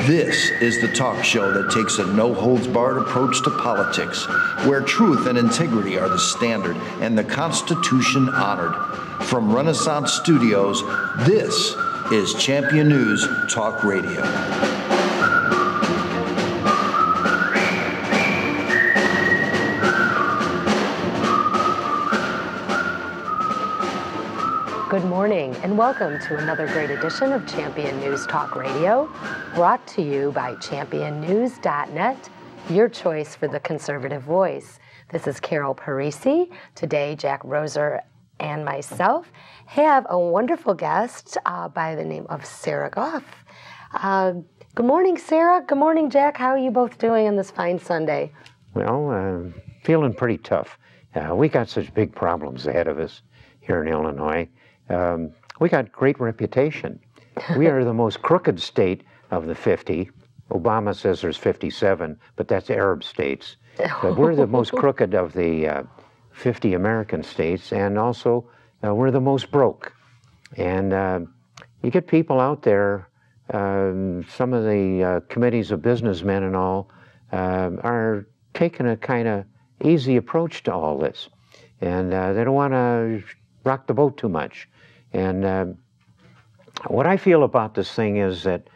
This is the talk show that takes a no-holds-barred approach to politics, where truth and integrity are the standard and the Constitution honored. From Renaissance Studios, this is Champion News Talk Radio. Good morning and welcome to another great edition of Champion News Talk Radio, brought to you by championnews.net, your choice for the conservative voice. This is Carol Parisis. Today, Jack Roeser and myself have a wonderful guest by the name of Sarah Gough. Good morning, Sarah. Good morning, Jack. How are you both doing on this fine Sunday? Well, feeling pretty tough. We got such big problems ahead of us here in Illinois. We got great reputation. We are the most crooked state of the 50. Obama says there's 57, but that's Arab states. But we're the most crooked of the 50 American states, and also we're the most broke. And you get people out there, some of the committees of businessmen and all are taking a kind of easy approach to all this. And they don't want to rock the boat too much. And what I feel about this thing is that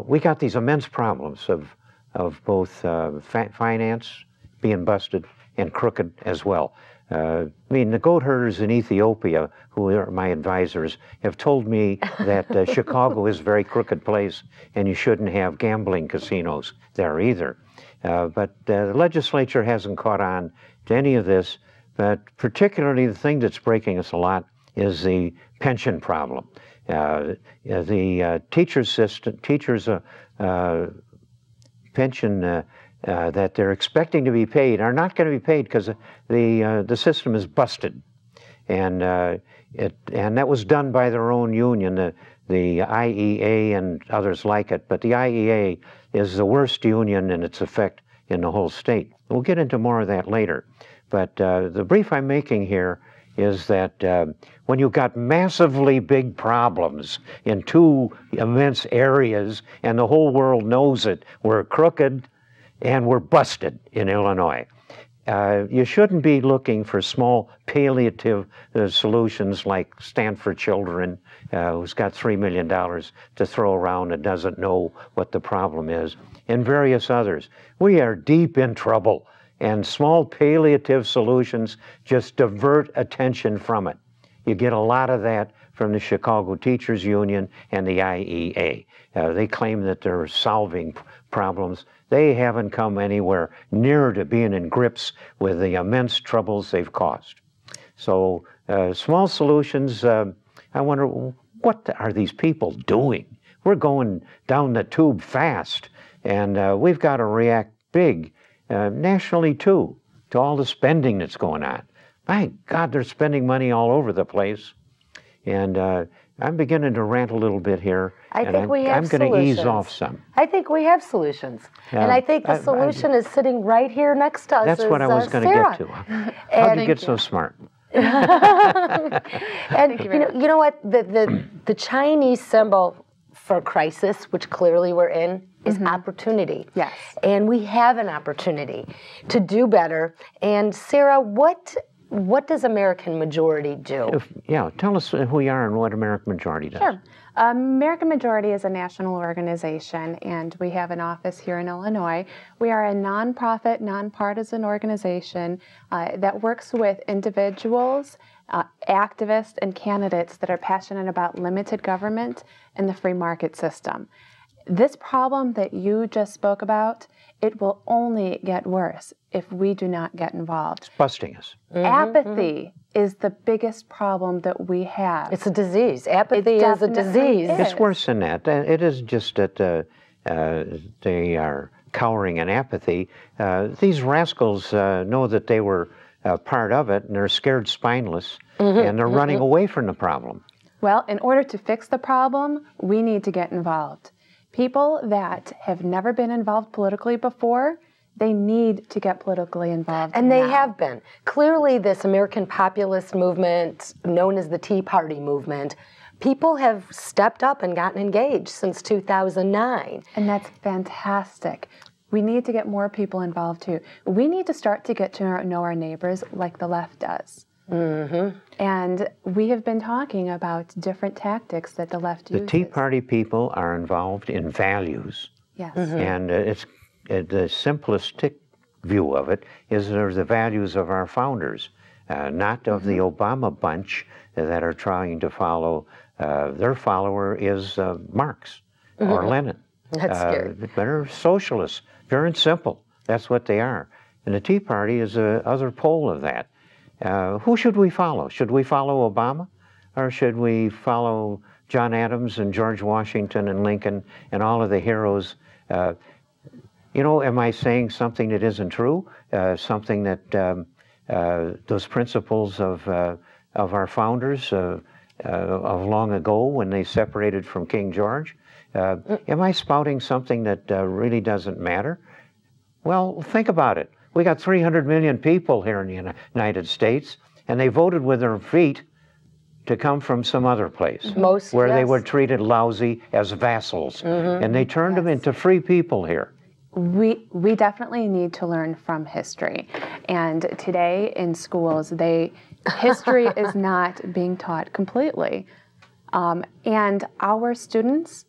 we got these immense problems of both finance being busted and crooked as well. I mean, the goat herders in Ethiopia, who are my advisors, have told me that Chicago is a very crooked place and you shouldn't have gambling casinos there either. But the legislature hasn't caught on to any of this, but particularly the thing that's breaking us a lot is the pension problem. The teachers' pension that they're expecting to be paid are not going to be paid because the system is busted, and that was done by their own union, the IEA and others like it. But the IEA is the worst union in its effect in the whole state. We'll get into more of that later. But the brief I'm making here is that when you've got massively big problems in two immense areas and the whole world knows it, we're crooked and we're busted in Illinois. You shouldn't be looking for small palliative solutions like Stand for Children, who's got $3 million to throw around and doesn't know what the problem is, and various others. We are deep in trouble. And small palliative solutions just divert attention from it. You get a lot of that from the Chicago Teachers Union and the IEA. They claim that they're solving problems. They haven't come anywhere near to being in grips with the immense troubles they've caused. So small solutions, I wonder, what are these people doing? We're going down the tube fast, and we've got to react big. Nationally, too, to all the spending that's going on. My God, they're spending money all over the place. And I'm beginning to rant a little bit here. I'm going to ease off some. I think we have solutions. And I think the solution is sitting right here next to us. That's what I was going to get to. How'd you get so smart? And you know what? The Chinese symbol for crisis, which clearly we're in, is opportunity. Yes. And we have an opportunity to do better. And Sarah, what does American Majority do? Tell us who we are and what American Majority does. Sure. American Majority is a national organization, and we have an office here in Illinois. We are a nonprofit, nonpartisan organization that works with individuals, activists, and candidates that are passionate about limited government and the free market system. This problem that you just spoke about, it will only get worse if we do not get involved. It's busting us. Apathy is the biggest problem that we have. It's a disease. Apathy is a disease. It's worse than that. It isn't just that they are cowering in apathy. These rascals know that they were part of it, and they're scared spineless, and they're running away from the problem. Well, in order to fix the problem, we need to get involved. People that have never been involved politically before, they need to get politically involved. And they have been. Clearly, this American populist movement, known as the Tea Party movement, people have stepped up and gotten engaged since 2009. And that's fantastic. We need to get more people involved too. We need to start to get to know our neighbors like the left does. Mm-hmm. And we have been talking about different tactics that the left uses. The Tea Party people are involved in values. Yes. And it's the simplistic view of it is they're the values of our founders, not of the Obama bunch that are trying to follow. Their follower is Marx or Lenin. That's scary. They're socialists, pure and simple. That's what they are. And the Tea Party is the other pole of that. Who should we follow? Should we follow Obama? Or should we follow John Adams and George Washington and Lincoln and all of the heroes? You know, am I saying something that isn't true? Something that those principles of our founders of long ago when they separated from King George? Am I spouting something that really doesn't matter? Well, think about it. We got 300 million people here in the United States, and they voted with their feet to come from some other place where they were treated lousy as vassals, and they turned them into free people here. We definitely need to learn from history, and today in schools, history is not being taught completely, and our students,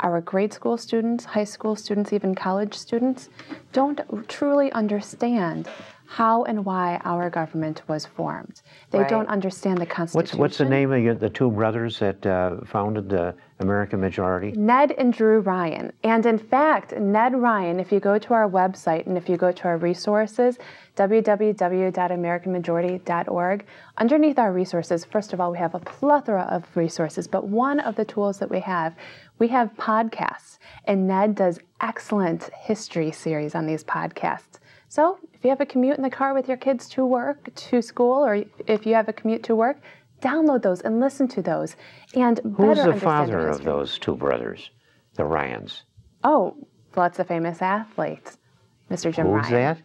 our grade school students, high school students, even college students, don't truly understand how and why our government was formed. They don't understand the Constitution. What's the name of the two brothers that founded the American majority? Ned and Drew Ryan. And in fact, Ned Ryan, if you go to our website and if you go to our resources, www.americanmajority.org, underneath our resources, first of all, we have a plethora of resources, but one of the tools that we have podcasts. And Ned does excellent history series on these podcasts. So if you have a commute in the car with your kids to work, to school, or if you have a commute to work, download those and listen to those. And who's the father of those two brothers, the Ryans? Oh, well, it's a famous athlete, Mr. Jim Ryan. Who's that?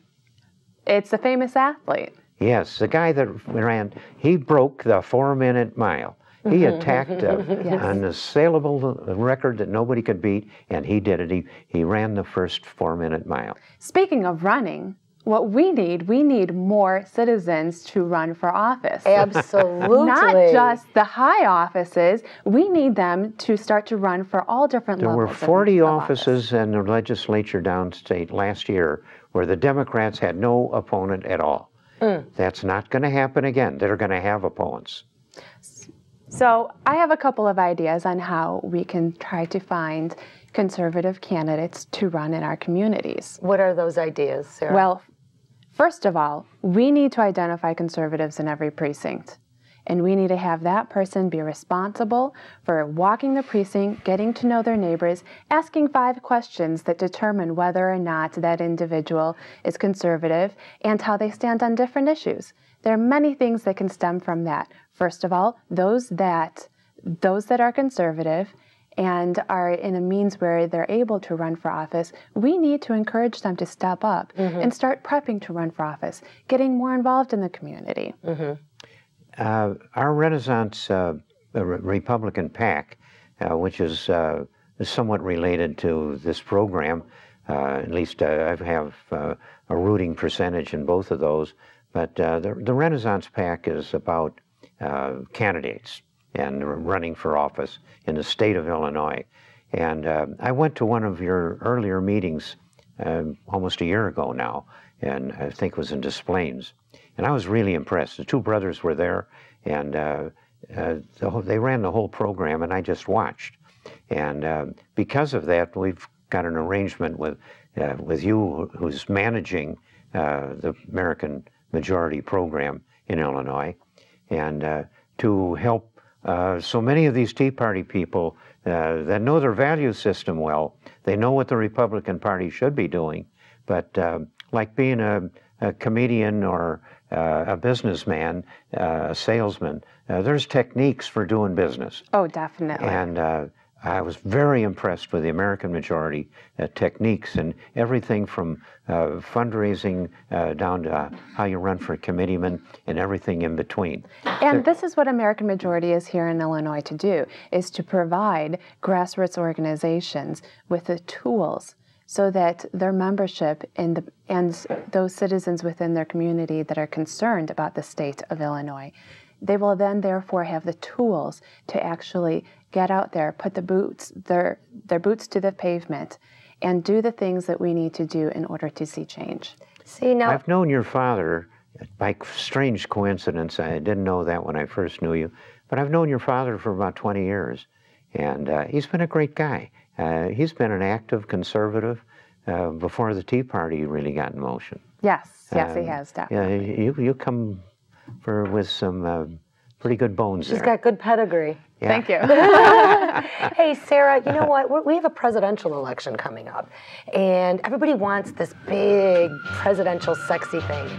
It's a famous athlete. Yes, the guy that ran, he broke the 4-minute mile. He attacked an assailable record that nobody could beat, and he did it. He ran the first 4-minute mile. Speaking of running, what we need more citizens to run for office. Absolutely. Not just the high offices. We need them to start to run for all different levels. There were 40 offices in the legislature downstate last year where the Democrats had no opponent at all. That's not going to happen again. They're going to have opponents. So I have a couple of ideas on how we can try to find conservative candidates to run in our communities. What are those ideas, Sarah? Well, first of all, we need to identify conservatives in every precinct. And we need to have that person be responsible for walking the precinct, getting to know their neighbors, asking 5 questions that determine whether or not that individual is conservative and how they stand on different issues. There are many things that can stem from that. First of all, those that are conservative and are in a means where they're able to run for office, we need to encourage them to step up and start prepping to run for office, getting more involved in the community. Our Renaissance Republican PAC, which is somewhat related to this program, at least I have a rooting percentage in both of those, but the Renaissance PAC is about candidates and running for office in the state of Illinois. And I went to one of your earlier meetings almost a year ago now, and I think it was in Des Plaines. And I was really impressed. The two brothers were there, and they ran the whole program, and I just watched. And because of that, we've got an arrangement with you, who's managing the American Majority program in Illinois, and to help so many of these Tea Party people that know their value system well. They know what the Republican Party should be doing, but like being a comedian or a businessman, a salesman, there's techniques for doing business. Oh, definitely. And I was very impressed with the American majority techniques and everything from fundraising down to how you run for a committeeman and everything in between. And this is what American majority is here in Illinois to do, is to provide grassroots organizations with the tools so that their membership and those citizens within their community that are concerned about the state of Illinois, they will then therefore have the tools to actually get out there, put their boots to the pavement, and do the things that we need to do in order to see change. See, now I've known your father, by strange coincidence, I didn't know that when I first knew you, but I've known your father for about 20 years, and he's been a great guy. He's been an active conservative before the Tea Party really got in motion. Yes, yes, he has, definitely. Yeah, you come with some pretty good bones she's there. got good pedigree. Yeah. Thank you. Hey, Sarah, you know what? We have a presidential election coming up, and everybody wants this big presidential sexy thing.